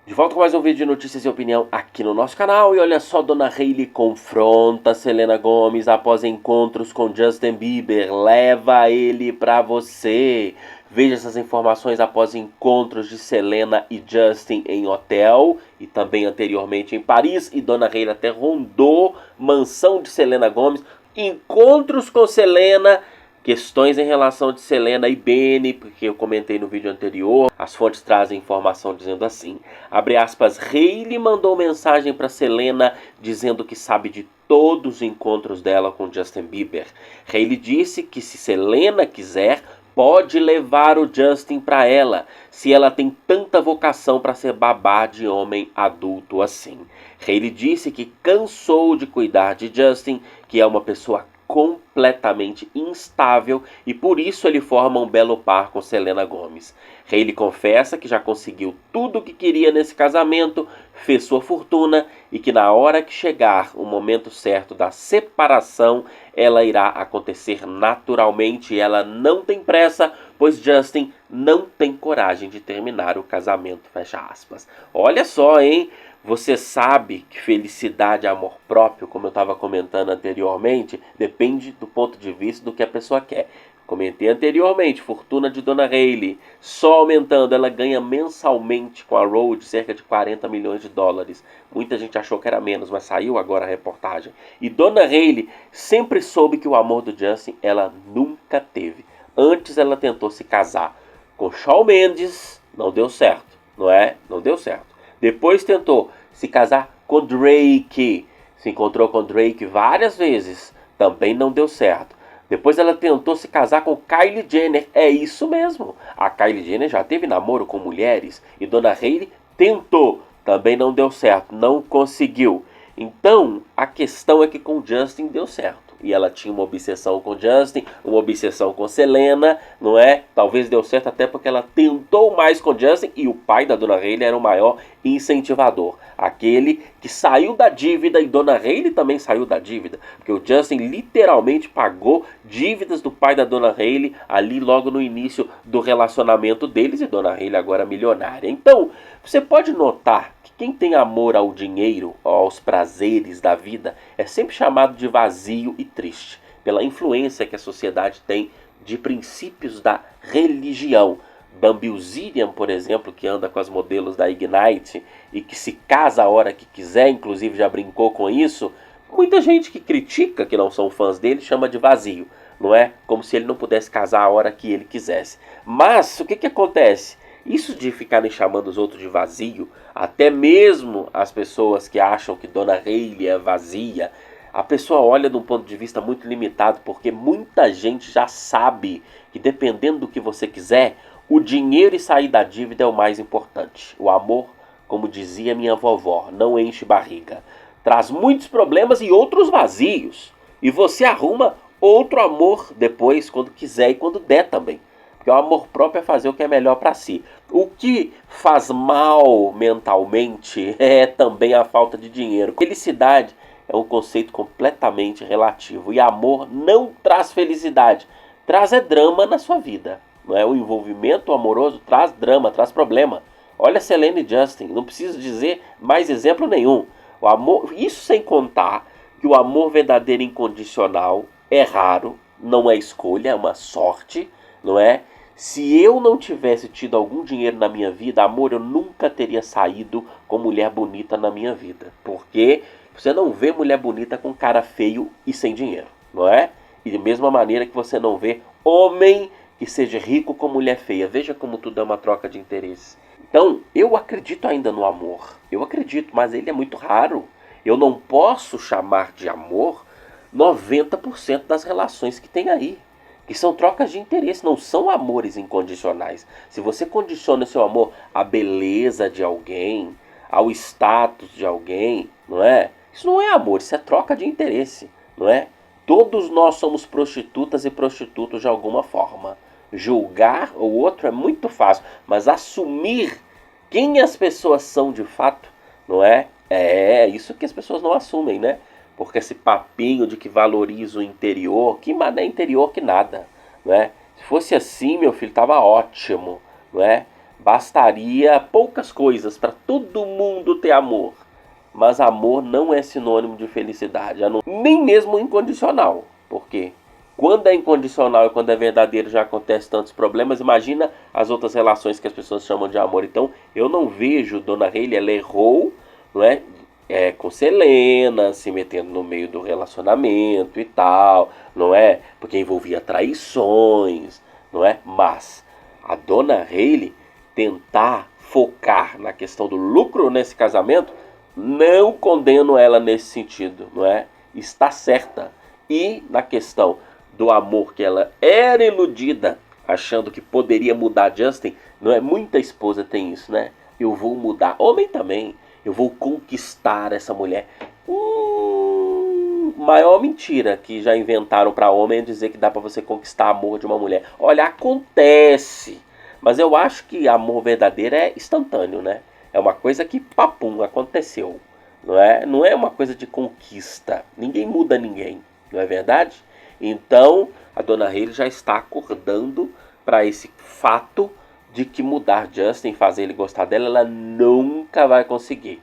De volta com mais um vídeo de notícias e opinião aqui no nosso canal. E olha só, Dona Hailey confronta Selena Gomez após encontros com Justin Bieber. Leva ele pra você. Veja essas informações após encontros de Selena e Justin em hotel e também anteriormente em Paris. E Dona Hailey até rondou mansão de Selena Gomez. Encontros com Selena. Questões em relação de Selena e Benny, porque eu comentei no vídeo anterior. As fontes trazem informação dizendo assim, abre aspas, Hailey mandou mensagem para Selena dizendo que sabe de todos os encontros dela com Justin Bieber. Hailey disse que se Selena quiser, pode levar o Justin para ela, se ela tem tanta vocação para ser babá de homem adulto assim. Hailey disse que cansou de cuidar de Justin, que é uma pessoa completamente instável e por isso ele forma um belo par com Selena Gomez. Hailey confessa que já conseguiu tudo o que queria nesse casamento, fez sua fortuna e que na hora que chegar o momento certo da separação, ela irá acontecer naturalmente e ela não tem pressa, pois Justin não tem coragem de terminar o casamento, fecha aspas. Olha só, hein? Você sabe que felicidade e amor próprio, como eu estava comentando anteriormente, depende do ponto de vista do que a pessoa quer. Comentei anteriormente, fortuna de Dona Hailey, só aumentando, ela ganha mensalmente com a Road cerca de 40 milhões de dólares. Muita gente achou que era menos, mas saiu agora a reportagem. E Dona Hailey sempre soube que o amor do Justin ela nunca teve. Antes ela tentou se casar com Shawn Mendes, não deu certo, não é? Não deu certo. Depois tentou se casar com Drake, se encontrou com Drake várias vezes, também não deu certo. Depois ela tentou se casar com Kylie Jenner, é isso mesmo. A Kylie Jenner já teve namoro com mulheres e Dona Hailey tentou, também não deu certo, não conseguiu. Então a questão é que com Justin deu certo. E ela tinha uma obsessão com Justin, uma obsessão com Selena, não é? Talvez deu certo até porque ela tentou mais com Justin e o pai da Dona Hailey era o maior incentivador. Aquele que saiu da dívida e Dona Hailey também saiu da dívida. Porque o Justin literalmente pagou dívidas do pai da Dona Hailey ali logo no início do relacionamento deles e Dona Hailey agora milionária. Então, você pode notar que quem tem amor ao dinheiro, aos prazeres da vida, é sempre chamado de vazio e triste, pela influência que a sociedade tem de princípios da religião. Dan Bilzerian, por exemplo, que anda com as modelos da Ignite e que se casa a hora que quiser, inclusive já brincou com isso, muita gente que critica, que não são fãs dele, chama de vazio, não é? Como se ele não pudesse casar a hora que ele quisesse. Mas o que acontece? Isso de ficarem chamando os outros de vazio, até mesmo as pessoas que acham que Dona Hailey é vazia, a pessoa olha de um ponto de vista muito limitado, porque muita gente já sabe que dependendo do que você quiser, o dinheiro e sair da dívida é o mais importante. O amor, como dizia minha vovó, não enche barriga. Traz muitos problemas e outros vazios. E você arruma outro amor depois, quando quiser e quando der também. Porque o amor próprio é fazer o que é melhor para si. O que faz mal mentalmente é também a falta de dinheiro. Felicidade é um conceito completamente relativo. E amor não traz felicidade. Traz drama na sua vida. Não é? O envolvimento amoroso traz drama, traz problema. Olha Selena e Justin. Não preciso dizer mais exemplo nenhum. O amor, isso sem contar que o amor verdadeiro incondicional é raro. Não é escolha, é uma sorte. Não é? Se eu não tivesse tido algum dinheiro na minha vida, amor, eu nunca teria saído com mulher bonita na minha vida. Porque você não vê mulher bonita com cara feio e sem dinheiro, não é? E de mesma maneira que você não vê homem que seja rico com mulher feia. Veja como tudo é uma troca de interesse. Então, eu acredito ainda no amor. Eu acredito, mas ele é muito raro. Eu não posso chamar de amor 90% das relações que tem aí. Que são trocas de interesse, não são amores incondicionais. Se você condiciona seu amor à beleza de alguém, ao status de alguém, não é? Isso não é amor, isso é troca de interesse, não é? Todos nós somos prostitutas e prostitutos de alguma forma. Julgar o outro é muito fácil, mas assumir quem as pessoas são de fato, não é? É isso que as pessoas não assumem, né? Porque esse papinho de que valoriza o interior, que mais é interior que nada, não é? Se fosse assim, meu filho, tava ótimo, não é? Bastaria poucas coisas para todo mundo ter amor. Mas amor não é sinônimo de felicidade, nem mesmo incondicional. Porque quando é incondicional e quando é verdadeiro já acontece tantos problemas. Imagina as outras relações que as pessoas chamam de amor. Então eu não vejo Dona Hailey, ela errou, não é? Com Selena, se metendo no meio do relacionamento e tal, não é? Porque envolvia traições, não é? Mas a Dona Hailey tentar focar na questão do lucro nesse casamento, não condeno ela nesse sentido, não é? Está certa. E na questão do amor, que ela era iludida, achando que poderia mudar Justin, não é? Muita esposa tem isso, né? Eu vou mudar. Homem também. Eu vou conquistar essa mulher. Maior mentira que já inventaram para homem é dizer que dá para você conquistar amor de uma mulher. Olha, acontece. Mas eu acho que amor verdadeiro é instantâneo, né? É uma coisa que, papum, aconteceu. Não é uma coisa de conquista. Ninguém muda ninguém, não é verdade? Então, a Dona Hailey já está acordando para esse fato de que mudar Justin, fazer ele gostar dela, ela nunca vai conseguir.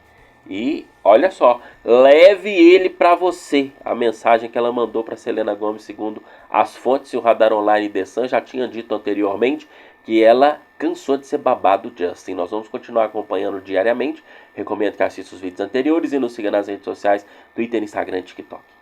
E olha só, leve ele para você. A mensagem que ela mandou para Selena Gomez, segundo as fontes e o Radar Online The Sun já tinha dito anteriormente que ela cansou de ser babado do Justin. Nós vamos continuar acompanhando diariamente. Recomendo que assista os vídeos anteriores e nos siga nas redes sociais, Twitter, Instagram e TikTok.